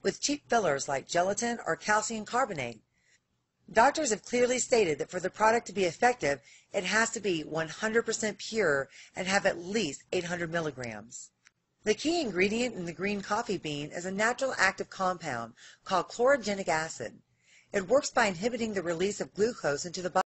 with cheap fillers like gelatin or calcium carbonate. Doctors have clearly stated that for the product to be effective, it has to be 100% pure and have at least 800 milligrams. The key ingredient in the green coffee bean is a natural active compound called chlorogenic acid. It works by inhibiting the release of glucose into the body.